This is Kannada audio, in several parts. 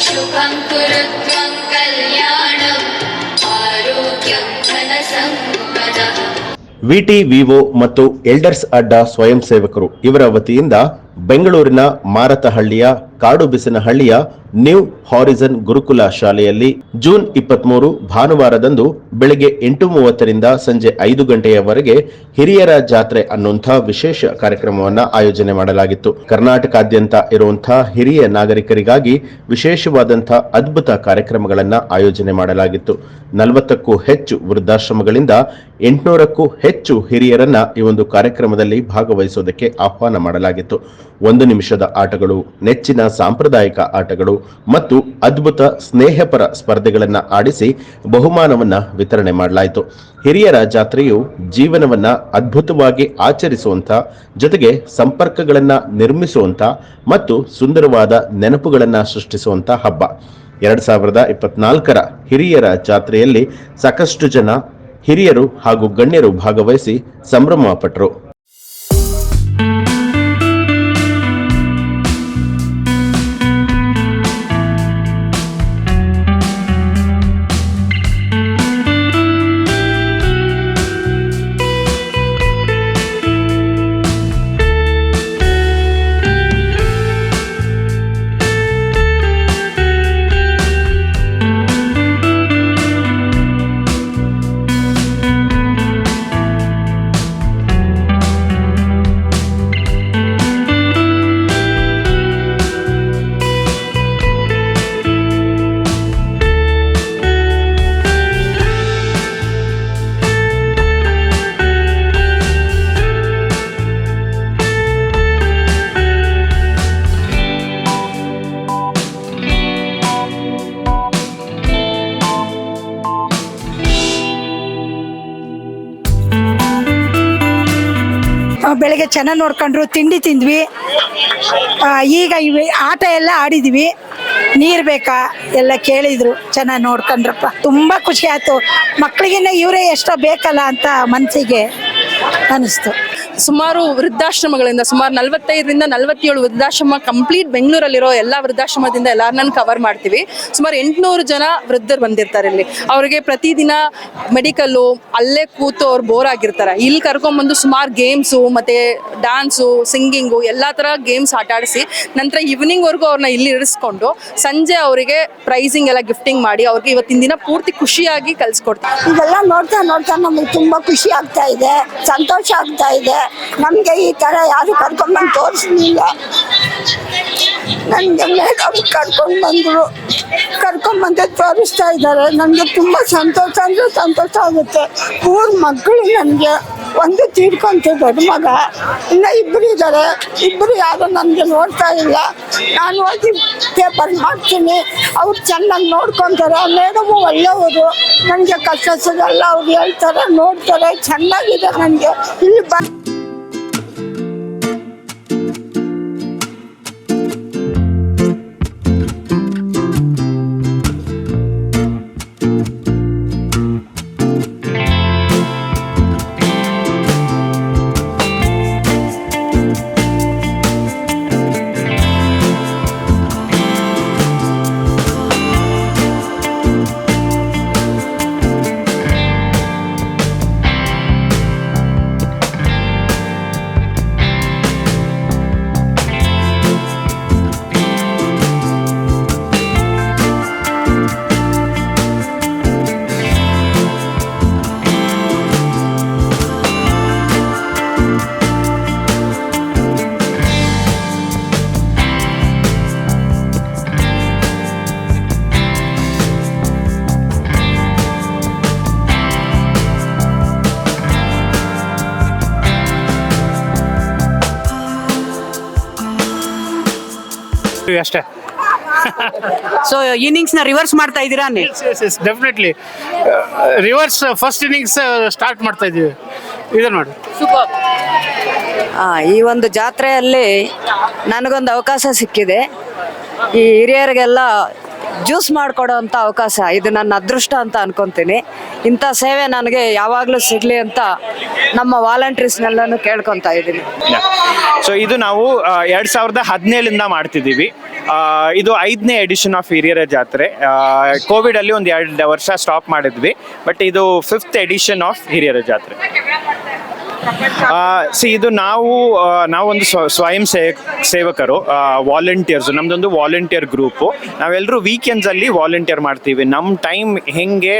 शुभं कुरुत्वं कल्याणम् आरोग्यं धनसम्पदः. ವಿಟಿ ವಿವೋ ಮತ್ತು ಎಲ್ಡರ್ಸ್ ಅಡ್ಡ ಸ್ವಯಂ ಸೇವಕರು ಇವರ ವತಿಯಿಂದ ಬೆಂಗಳೂರಿನ ಮಾರತಹಳ್ಳಿಯ ಕಾಡುಬಿಸನಹಳ್ಳಿಯ ನ್ಯೂ ಹಾರಿಸನ್ ಗುರುಕುಲ ಶಾಲೆಯಲ್ಲಿ ಜೂನ್ 23 ಭಾನುವಾರದಂದು ಬೆಳಗ್ಗೆ 8:30ರಿಂದ ಸಂಜೆ 5 ಗಂಟೆಯವರೆಗೆ ಹಿರಿಯರ ಜಾತ್ರೆ ಅನ್ನುವಂಥ ವಿಶೇಷ ಕಾರ್ಯಕ್ರಮವನ್ನು ಆಯೋಜನೆ ಮಾಡಲಾಗಿತ್ತು. ಕರ್ನಾಟಕಾದ್ಯಂತ ಇರುವಂತಹ ಹಿರಿಯ ನಾಗರಿಕರಿಗಾಗಿ ವಿಶೇಷವಾದಂತಹ ಅದ್ಭುತ ಕಾರ್ಯಕ್ರಮಗಳನ್ನು ಆಯೋಜನೆ ಮಾಡಲಾಗಿತ್ತು. 40ಕ್ಕೂ ಹೆಚ್ಚು ವೃದ್ಧಾಶ್ರಮಗಳಿಂದ 800ಕ್ಕೂ ಹೆಚ್ಚು ಹಿರಿಯರನ್ನ ಈ ಒಂದು ಕಾರ್ಯಕ್ರಮದಲ್ಲಿ ಭಾಗವಹಿಸುವುದಕ್ಕೆ ಆಹ್ವಾನ ಮಾಡಲಾಗಿತ್ತು. 1 ನಿಮಿಷದ ಆಟಗಳು, ನೆಚ್ಚಿನ ಸಾಂಪ್ರದಾಯಿಕ ಆಟಗಳು ಮತ್ತು ಅದ್ಭುತ ಸ್ನೇಹಪರ ಸ್ಪರ್ಧೆಗಳನ್ನ ಆಡಿಸಿ ಬಹುಮಾನವನ್ನ ವಿತರಣೆ ಮಾಡಲಾಯಿತು. ಹಿರಿಯರ ಜಾತ್ರೆಯು ಜೀವನವನ್ನ ಅದ್ಭುತವಾಗಿ ಆಚರಿಸುವಂತ ಜೊತೆಗೆ ಸಂಪರ್ಕಗಳನ್ನ ನಿರ್ಮಿಸುವಂತ ಮತ್ತು ಸುಂದರವಾದ ನೆನಪುಗಳನ್ನ ಸೃಷ್ಟಿಸುವಂತ ಹಬ್ಬ. 2024ರ ಹಿರಿಯರ ಜಾತ್ರೆಯಲ್ಲಿ ಸಾಕಷ್ಟು ಜನ ಹಿರಿಯರು ಹಾಗೂ ಗಣ್ಯರು ಭಾಗವಹಿಸಿ ಸಂಭ್ರಮ ಪಟ್ಟರು. ಬೆಳಗ್ಗೆ ಚೆನ್ನಾಗಿ ನೋಡ್ಕೊಂಡ್ರು, ತಿಂಡಿ ತಿಂದ್ವಿ. ಈಗ ಇವೆ ಆಟ ಎಲ್ಲ ಆಡಿದ್ವಿ. ನೀರು ಬೇಕಾ ಎಲ್ಲ ಕೇಳಿದ್ರು, ಚೆನ್ನಾಗಿ ನೋಡ್ಕೊಂಡ್ರಪ್ಪ. ತುಂಬ ಖುಷಿ ಆಯ್ತು. ಮಕ್ಕಳಿಗಿನ್ನ ಇವರೇ ಎಷ್ಟೋ ಬೇಕಲ್ಲ ಅಂತ ಮನಸ್ಸಿಗೆ ಅನಿಸ್ತು. ಸುಮಾರು ವೃದ್ಧಾಶ್ರಮಗಳಿಂದ ಸುಮಾರು 45ರಿಂದ 47 ವೃದ್ಧಾಶ್ರಮ ಕಂಪ್ಲೀಟ್ ಬೆಂಗಳೂರಲ್ಲಿರೋ ಎಲ್ಲ ವೃದ್ಧಾಶ್ರಮದಿಂದ ಎಲ್ಲರನ್ನ ಕವರ್ ಮಾಡ್ತೀವಿ. ಸುಮಾರು 800 ಜನ ವೃದ್ಧರು ಬಂದಿರ್ತಾರೆ ಇಲ್ಲಿ. ಅವರಿಗೆ ಪ್ರತಿದಿನ ಮೆಡಿಕಲ್ಲು ಅಲ್ಲೇ ಕೂತು ಅವ್ರು ಬೋರ್ ಆಗಿರ್ತಾರೆ. ಇಲ್ಲಿ ಕರ್ಕೊಂಡ್ಬಂದು ಸುಮಾರು ಗೇಮ್ಸು ಮತ್ತು ಡ್ಯಾನ್ಸು, ಸಿಂಗಿಂಗು ಎಲ್ಲ ಥರ ಗೇಮ್ಸ್ ಆಟ ಆಡಿಸಿ ನಂತರ ಈವ್ನಿಂಗ್ವರೆಗೂ ಅವ್ರನ್ನ ಇಲ್ಲಿ ಇರಿಸ್ಕೊಂಡು ಸಂಜೆ ಅವರಿಗೆ ಪ್ರೈಸಿಂಗ್ ಎಲ್ಲ ಗಿಫ್ಟಿಂಗ್ ಮಾಡಿ ಅವ್ರಿಗೆ ಇವತ್ತಿನ ದಿನ ಪೂರ್ತಿ ಖುಷಿಯಾಗಿ ಕಲಿಸ್ಕೊಡ್ತಾರೆ. ಇವೆಲ್ಲ ನೋಡ್ತಾ ನೋಡ್ತಾ ನಮಗೆ ತುಂಬ ಖುಷಿ ಆಗ್ತಾ ಇದೆ, ಸಂತೋಷ ಆಗ್ತಾ ಇದೆ. ನಮಗೆ ಈ ಥರ ಯಾರು ಕರ್ಕೊಂಡ್ಬಂದು ತೋರಿಸಲಿಲ್ಲ. ನನಗೆ ಮೇಡಮ್ ಕರ್ಕೊಂಡ್ಬಂದು ತೋರಿಸ್ತಾ ಇದ್ದಾರೆ. ನನಗೆ ತುಂಬ ಸಂತೋಷ ಅಂದರೆ ಸಂತೋಷ ಆಗುತ್ತೆ. 3 ಮಕ್ಕಳು ನನಗೆ, ಒಂದು ತೀರ್ಕೊಂತು ದೊಡ್ಡ ಮಗ, ಇನ್ನು 2 ಇದ್ದಾರೆ. 2 ಯಾರು ನನಗೆ ನೋಡ್ತಾ ಇಲ್ಲ. ನಾನು ಹೋಗಿ ಪೇಪರ್ ಮಾಡ್ತೀನಿ, ಅವ್ರು ಚೆನ್ನಾಗಿ ನೋಡ್ಕೊತಾರೆ. ಮೇಡಮು ಒಳ್ಳೆಯವರು, ನನಗೆ ಕಷ್ಟದಲ್ಲ ಅವ್ರು ಹೇಳ್ತಾರೆ, ನೋಡ್ತಾರೆ. ಚೆನ್ನಾಗಿದೆ ನನಗೆ ಇಲ್ಲಿ ಅಷ್ಟೇ. ಸೊ ಇನ್ನಿಂಗ್ಸ್ ನ ರಿವರ್ಸ್ ಮಾಡ್ತಾ ಇದ್ದೀರಾ? Definitely reverse first innings start ಮಾಡ್ತಾ ಇದೀವಿ. ಇದೆ ನೋಡಿ. ಈ ಒಂದು ಜಾತ್ರೆಯಲ್ಲಿ ನನಗೊಂದು ಅವಕಾಶ ಸಿಕ್ಕಿದೆ. ಈ ಹಿರಿಯರಿಗೆಲ್ಲ ಜ್ಯೂಸ್ ಮಾಡಿಕೊಡೋವಂಥ ಅವಕಾಶ, ಇದು ನನ್ನ ಅದೃಷ್ಟ ಅಂತ ಅನ್ಕೊತೀನಿ. ಇಂಥ ಸೇವೆ ನನಗೆ ಯಾವಾಗಲೂ ಸಿಗಲಿ ಅಂತ ನಮ್ಮ ವಾಲಂಟಿಯರ್ಸ್ನೆಲ್ಲನೂ ಕೇಳ್ಕೊತಾ ಇದ್ದೀನಿ. ಸೊ ಇದು ನಾವು 2017 ಮಾಡ್ತಿದ್ದೀವಿ. ಇದು 5ನೇ ಎಡಿಷನ್ ಆಫ್ ಹಿರಿಯರ ಜಾತ್ರೆ. ಕೋವಿಡ್ ಅಲ್ಲಿ ಒಂದು 2 ವರ್ಷ ಸ್ಟಾಪ್ ಮಾಡಿದ್ವಿ, ಬಟ್ ಇದು 5th ಎಡಿಷನ್ ಆಫ್ ಹಿರಿಯರ ಜಾತ್ರೆ. ಇದು ನಾವೊಂದು ಸ್ವಯಂ ಸೇವಕರು, ವಾಲಂಟಿಯರ್ಸ್. ನಮ್ದೊಂದು ವಾಲಂಟಿಯರ್ ಗ್ರೂಪು. ನಾವೆಲ್ಲರೂ ವೀಕೆಂಡ್ಸ್ ಅಲ್ಲಿ ವಾಲಂಟಿಯರ್ ಮಾಡ್ತೀವಿ. ನಮ್ಮ ಟೈಮ್ ಹೆಂಗೆ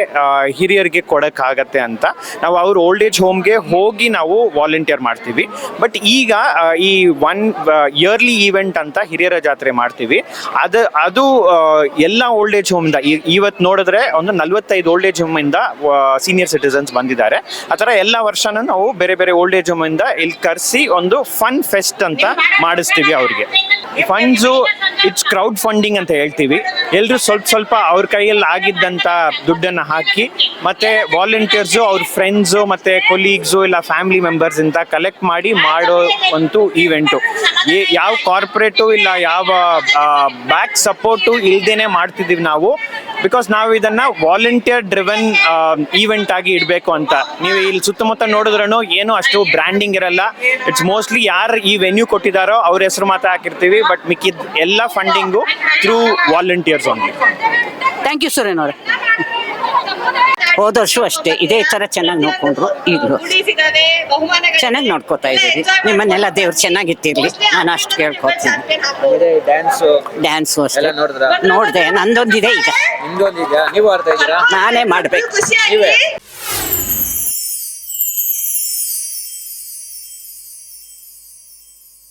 ಹಿರಿಯರಿಗೆ ಕೊಡಕ್ಕಾಗತ್ತೆ ಅಂತ ನಾವು ಅವ್ರ ಓಲ್ಡ್ ಏಜ್ ಹೋಮ್ಗೆ ಹೋಗಿ ನಾವು ವಾಲಂಟಿಯರ್ ಮಾಡ್ತೀವಿ. ಬಟ್ ಈಗ ಈ ಇಯರ್ಲಿ ಈವೆಂಟ್ ಅಂತ ಹಿರಿಯರ ಜಾತ್ರೆ ಮಾಡ್ತೀವಿ. ಅದು ಎಲ್ಲ ಓಲ್ಡ್ ಏಜ್ ಹೋಮ್ ಇಂದ ಇವತ್ತು ನೋಡಿದ್ರೆ ಒಂದು 45 ಓಲ್ಡ್ ಏಜ್ ಹೋಮ್ ಇಂದ ಸೀನಿಯರ್ ಸಿಟಿಸನ್ಸ್ ಬಂದಿದ್ದಾರೆ. ಆ ಥರ ಎಲ್ಲ ವರ್ಷನೂ ನಾವು ಬೇರೆ ಬೇರೆ ಓಲ್ಡ್ ಏಜ್ ಹೋಮ್ ಇಂದ ಇಲ್ಲಿ ಕರೆಸಿ ಒಂದು ಫನ್ ಫೆಸ್ಟ್ ಅಂತ ಮಾಡಿಸ್ತೀವಿ ಅವ್ರಿಗೆ. ಫಂಡ್ಸು ಇಟ್ಸ್ ಕ್ರೌಡ್ ಫಂಡಿಂಗ್ ಅಂತ ಹೇಳ್ತೀವಿ. ಎಲ್ಲರೂ ಸ್ವಲ್ಪ ಅವ್ರ ಕೈಯಲ್ಲಿ ಆಗಿದ್ದಂಥ ದುಡ್ಡನ್ನು ಹಾಕಿ, ಮತ್ತೆ ವಾಲಂಟಿಯರ್ಸು ಅವ್ರ ಫ್ರೆಂಡ್ಸು ಮತ್ತೆ ಕೊಲೀಗ್ಸು ಇಲ್ಲ ಫ್ಯಾಮಿಲಿ ಮೆಂಬರ್ಸ್ ಇಂದ ಕಲೆಕ್ಟ್ ಮಾಡಿ ಮಾಡೋ ಒಂದು ಈವೆಂಟು. ಯಾವ ಕಾರ್ಪೊರೇಟು ಇಲ್ಲ ಯಾವ ಬ್ಯಾಕ್ ಸಪೋರ್ಟು ಇಲ್ದೇನೆ ಮಾಡ್ತಿದ್ದೀವಿ ನಾವು. ಬಿಕಾಸ್ ನಾವು ಇದನ್ನ ವಾಲಂಟಿಯರ್ ಡ್ರಿವನ್ ಈವೆಂಟ್ ಆಗಿ ಇಡಬೇಕು ಅಂತ. ನೀವು ಇಲ್ಲಿ ಸುತ್ತಮುತ್ತ ನೋಡಿದ್ರೂ ಏನು ಅಷ್ಟು ಬ್ರ್ಯಾಂಡಿಂಗ್ ಇರಲ್ಲ. ಇಟ್ಸ್ ಮೋಸ್ಟ್ಲಿ ಯಾರು ಈ ವೆನ್ಯೂ ಕೊಟ್ಟಿದ್ದಾರೋ ಅವ್ರ ಹೆಸರು ಮಾತ್ರ ಹಾಕಿರ್ತೀವಿ. ಬಟ್ ಮಿಕ್ಕಿದ ಎಲ್ಲ funding through volunteers only. Thank you Suren ಅವರೇ. ಹೋದ ವರ್ಷ ಅಷ್ಟೇ ಇದೇ ಥರ ಚೆನ್ನಾಗಿ ನೋಡ್ಕೊಂಡ್ರು. ಈಗಲೂ ಚೆನ್ನಾಗಿ ನೋಡ್ಕೋತಾ ಇದ್ದೀವಿ. ನಿಮ್ಮನ್ನೆಲ್ಲ ದೇವ್ರು ಚೆನ್ನಾಗಿಟ್ಟಿರ್ಲಿ, ನಾನು ಅಷ್ಟು ಕೇಳ್ಕೊತೀನಿ. ಡ್ಯಾನ್ಸು ಅಷ್ಟೇ ನೋಡಿದೆ. ನಂದೊಂದಿದೆ ಈಗ, ನಾನೇ ಮಾಡ್ಬೇಕು.